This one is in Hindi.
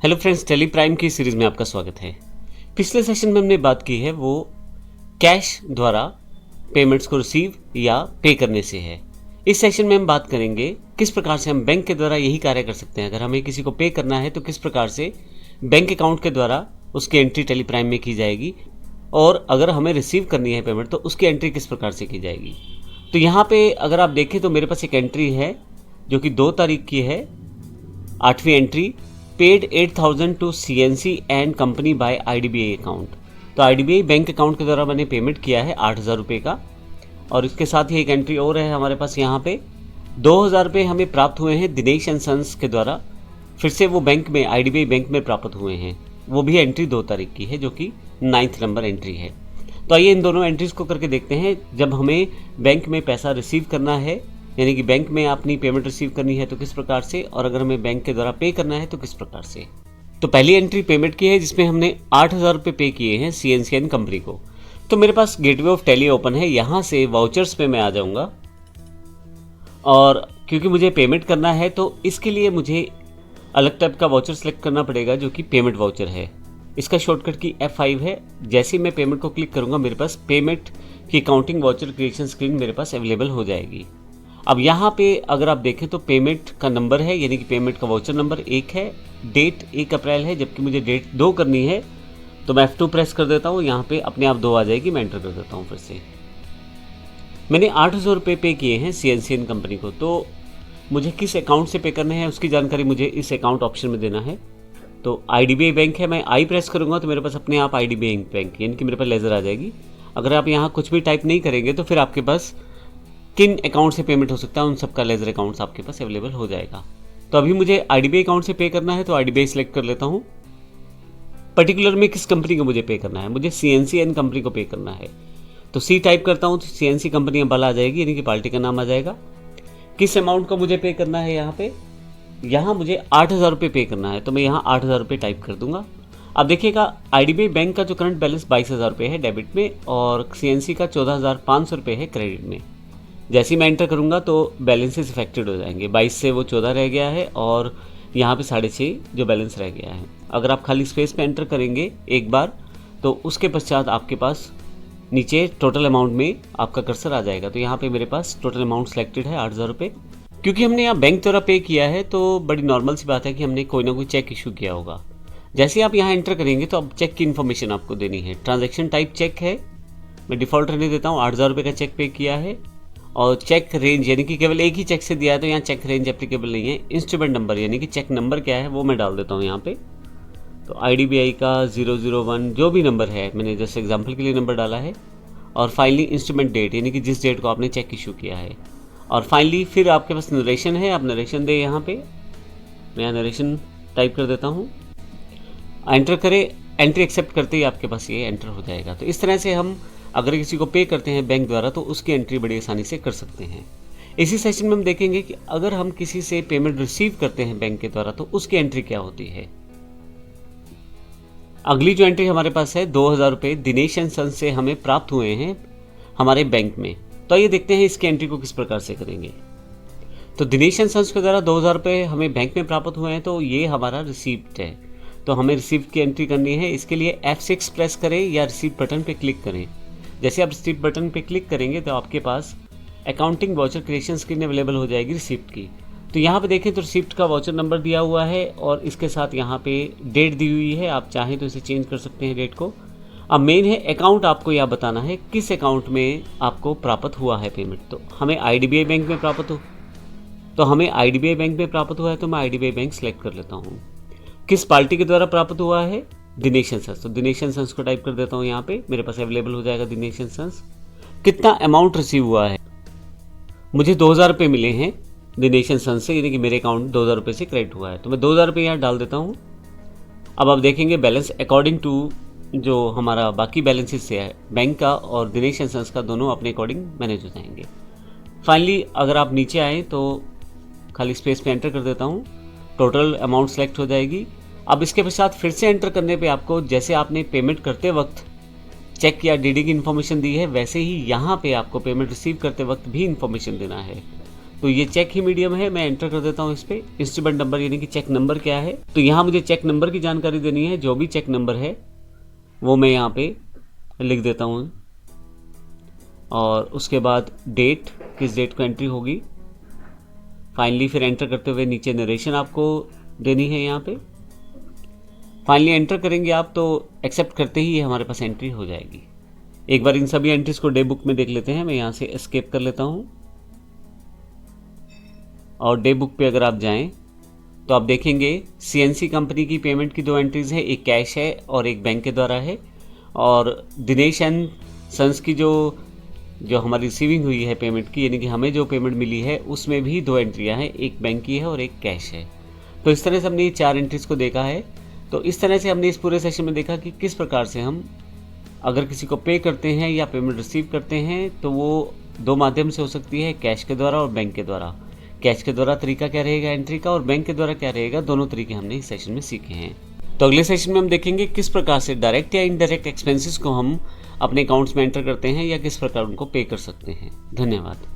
हेलो फ्रेंड्स, टेली प्राइम की सीरीज में आपका स्वागत है। पिछले सेशन में हमने बात की है वो कैश द्वारा पेमेंट्स को रिसीव या पे करने से है। इस सेशन में हम बात करेंगे किस प्रकार से हम बैंक के द्वारा यही कार्य कर सकते हैं। अगर हमें किसी को पे करना है तो किस प्रकार से बैंक अकाउंट के द्वारा उसकी एंट्री टेली प्राइम में की जाएगी, और अगर हमें रिसीव करनी है पेमेंट तो उसकी एंट्री किस प्रकार से की जाएगी। तो यहाँ पे अगर आप देखें तो मेरे पास एक एंट्री है जो कि 2 तारीख की है, 8वीं entry, paid 8,000 to CNC and company by IDBI account. तो IDBI बैंक अकाउंट के द्वारा मैंने पेमेंट किया है 8,000 रुपये का। और इसके साथ ही एक एंट्री और है हमारे पास, यहाँ पे 2,000 रुपये हमें प्राप्त हुए हैं दिनेश एंड सन्स के द्वारा, फिर से वो बैंक में IDBI बैंक में प्राप्त हुए हैं। वो भी एंट्री 2 तारीख की है जो कि 9th नंबर एंट्री है। तो आइए इन दोनों एंट्रीज को करके देखते हैं। जब हमें बैंक में पैसा रिसीव करना है, यानी कि बैंक में अपनी पेमेंट रिसीव करनी है तो किस प्रकार से, और अगर हमें बैंक के द्वारा पे करना है तो किस प्रकार से। तो पहली एंट्री पेमेंट की है जिसमें हमने 8,000 रुपये पे किए हैं CNC एंड कंपनी को। तो मेरे पास गेटवे ऑफ टेली ओपन है, यहाँ से वाउचर्स पे मैं आ जाऊँगा, और क्योंकि मुझे पेमेंट करना है तो इसके लिए मुझे अलग टाइप का वाउचर सेलेक्ट करना पड़ेगा जो कि पेमेंट वाउचर है। इसका शॉर्टकट की F5 है। जैसे ही मैं पेमेंट को क्लिक करूँगा मेरे पास पेमेंट की काउंटिंग वाउचर क्रिएशन स्क्रीन मेरे पास अवेलेबल हो जाएगी। अब यहाँ पे अगर आप देखें तो पेमेंट का नंबर है, यानी कि पेमेंट का वाउचर नंबर 1 है, डेट 1 अप्रैल है, जबकि मुझे डेट 2 करनी है। तो मैं F2 प्रेस कर देता हूँ, यहाँ पे अपने आप 2 आ जाएगी। मैं एंटर कर देता हूँ। फिर से मैंने 8,000 रुपये पे किए हैं CNC एंड कंपनी को। तो मुझे किस अकाउंट से पे करने हैं उसकी जानकारी मुझे इस अकाउंट ऑप्शन में देना है। तो IDBI बैंक है, मैं I प्रेस करूँगा तो मेरे पास अपने आप IDBI बैंक यानी कि मेरे पास लेज़र आ जाएगी। अगर आप यहाँ कुछ भी टाइप नहीं करेंगे तो फिर आपके पास किन अकाउंट से पेमेंट हो सकता है उन सबका लेज़र अकाउंट्स आपके पास अवेलेबल हो जाएगा। तो अभी मुझे IDBI अकाउंट से पे करना है तो IDBI सिलेक्ट कर लेता हूँ। पर्टिकुलर में किस कंपनी को मुझे पे करना है, मुझे CNC एंड कंपनी को पे करना है। तो C टाइप करता हूँ तो CNC कंपनी अम्बाला आ जाएगी, यानी कि पार्टी का नाम आ जाएगा। किस अमाउंट को मुझे पे करना है, यहाँ मुझे 8,000 रुपये पे करना है, तो मैं यहाँ 8,000 रुपये टाइप कर दूंगा। अब देखिएगा IDBI बैंक का जो करंट बैलेंस 22,000 रुपये है डेबिट में, और CNC का 14,500 रुपये है क्रेडिट में। जैसे ही मैं एंटर करूंगा तो बैलेंसेस इफेक्टेड हो जाएंगे। 22 से वो 14 रह गया है, और यहाँ पे 6.5 जो बैलेंस रह गया है। अगर आप खाली स्पेस पे एंटर करेंगे एक बार तो उसके पश्चात आपके पास नीचे टोटल अमाउंट में आपका कर्सर आ जाएगा। तो यहाँ पे मेरे पास टोटल अमाउंट सेलेक्टेड है 8,000 रुपये। क्योंकि हमने यहाँ बैंक द्वारा पे किया है तो बड़ी नॉर्मल सी बात है कि हमने कोई ना कोई चेक इशू किया होगा। जैसे आप यहाँ एंटर करेंगे तो अब चेक की इन्फॉर्मेशन आपको देनी है। ट्रांजेक्शन टाइप चेक है, मैं डिफ़ॉल्ट रहने देता हूँ। 8,000 रुपये का चेक पे किया है, और चेक रेंज यानी कि केवल एक ही चेक से दिया है तो यहाँ चेक रेंज एप्लीकेबल नहीं है। इंस्ट्रूमेंट नंबर यानी कि चेक नंबर क्या है वो मैं डाल देता हूँ यहाँ पे। तो IDBI का 001 जो भी नंबर है, मैंने जैसे एग्जांपल के लिए नंबर डाला है। और फाइनली इंस्ट्रूमेंट डेट यानी कि जिस डेट को आपने चेक इशू किया है। और फाइनली फिर आपके पास नरेशन है, आप नरेशन दे यहाँ पे। मैं यहाँ नरेशन टाइप कर देता हूँ, एंटर करें। एंट्री एक्सेप्ट करते ही आपके पास ये एंटर हो जाएगा। तो इस तरह से हम अगर किसी को पे करते हैं बैंक द्वारा तो उसकी एंट्री बड़ी आसानी से कर सकते हैं। इसी सेशन में हम देखेंगे कि अगर हम किसी से पेमेंट रिसीव करते हैं बैंक के द्वारा तो उसकी एंट्री क्या होती है। अगली जो एंट्री हमारे पास है 2,000 रुपये दिनेश एंड सन्स से हमें प्राप्त हुए हैं हमारे बैंक में। तो आइए देखते हैं इसकी एंट्री को किस प्रकार से करेंगे। तो दिनेश एंड सन्स के द्वारा 2,000 रुपये हमें बैंक में प्राप्त हुए हैं, तो ये हमारा रिसीप्ट है। तो हमें रिसीप्ट की एंट्री करनी है। इसके लिए F6 प्रेस करें या रिसीप्ट बटन पे क्लिक करें। जैसे आप रिसीप्ट बटन पे क्लिक करेंगे तो आपके पास accounting voucher creation screen available हो जाएगी रिसीप्ट की। तो यहाँ पे देखें तो रिसीप्ट का वाउचर नंबर दिया हुआ है, और इसके साथ यहाँ पे डेट दी हुई है। आप चाहें तो इसे चेंज कर सकते हैं डेट को। अब मेन है अकाउंट, आपको यह बताना है किस अकाउंट में आपको प्राप्त हुआ है पेमेंट। तो हमें IDBI बैंक में प्राप्त हो, तो हमें IDBI बैंक में प्राप्त हुआ है तो मैं IDBI बैंक सेलेक्ट कर लेता हूँ। किस पार्टी के द्वारा प्राप्त हुआ है, दिनेश एंड सन्स। तो दिनेश एंड सन्स को टाइप कर देता हूँ यहाँ पे, मेरे पास अवेलेबल हो जाएगा दिनेश एंड सन्स। कितना अमाउंट रिसीव हुआ है, मुझे 2,000 रुपये मिले हैं दिनेश एंड सन्स से, यानी कि मेरे अकाउंट 2,000 रुपये से क्रेडिट हुआ है। तो मैं 2,000 रुपये यहाँ डाल देता हूँ। अब आप देखेंगे बैलेंस अकॉर्डिंग टू जो हमारा बाकी बैलेंसेस से है बैंक का और दिनेश एंड सन्स का, दोनों अपने अकॉर्डिंग मैनेज हो जाएंगे। फाइनली अगर आप नीचे आएँ तो खाली स्पेस पे एंटर कर देता हूँ, टोटल अमाउंट सेलेक्ट हो जाएगी। अब इसके पश्चात फिर से एंटर करने पे आपको जैसे आपने पेमेंट करते वक्त चेक या DD की इन्फॉर्मेशन दी है, वैसे ही यहाँ पे आपको पेमेंट रिसीव करते वक्त भी इन्फॉर्मेशन देना है। तो ये चेक ही मीडियम है, मैं एंटर कर देता हूँ इस पर इंस्ट्रूमेंट नंबर यानी कि चेक नंबर क्या है। तो यहाँ मुझे चेक नंबर की जानकारी देनी है, जो भी चेक नंबर है वो मैं यहाँ पे लिख देता हूँ और उसके बाद डेट, किस डेट को एंट्री होगी। फाइनली फिर एंटर करते हुए नीचे नरेशन आपको देनी है यहाँ पे। फाइनली एंटर करेंगे आप तो एक्सेप्ट करते ही ये हमारे पास एंट्री हो जाएगी। एक बार इन सभी एंट्रीज को डे बुक में देख लेते हैं। मैं यहाँ से एस्केप कर लेता हूँ और डे बुक पे अगर आप जाएं तो आप देखेंगे CNC कंपनी की पेमेंट की 2 एंट्रीज है, एक कैश है और एक बैंक के द्वारा है। और दिनेश एंड सन्स की जो हमारी रिसीविंग हुई है पेमेंट की, यानी कि हमें जो पेमेंट मिली है उसमें भी 2 एंट्रियाँ हैं, एक बैंक की है और एक कैश है। तो इस तरह से हमने ये 4 एंट्रीज को देखा है। तो इस तरह से हमने इस पूरे सेशन में देखा कि किस प्रकार से हम अगर किसी को पे करते हैं या पेमेंट रिसीव करते हैं तो वो 2 माध्यम से हो सकती है, कैश के द्वारा और बैंक के द्वारा। कैश के द्वारा तरीका क्या रहेगा एंट्री का और बैंक के द्वारा क्या रहेगा, दोनों तरीके हमने इस सेशन में सीखे हैं। तो अगले सेशन में हम देखेंगे किस प्रकार से डायरेक्ट या इनडायरेक्ट एक्सपेंसेस को हम अपने अकाउंट्स में एंटर करते हैं या किस प्रकार उनको पे कर सकते हैं। धन्यवाद।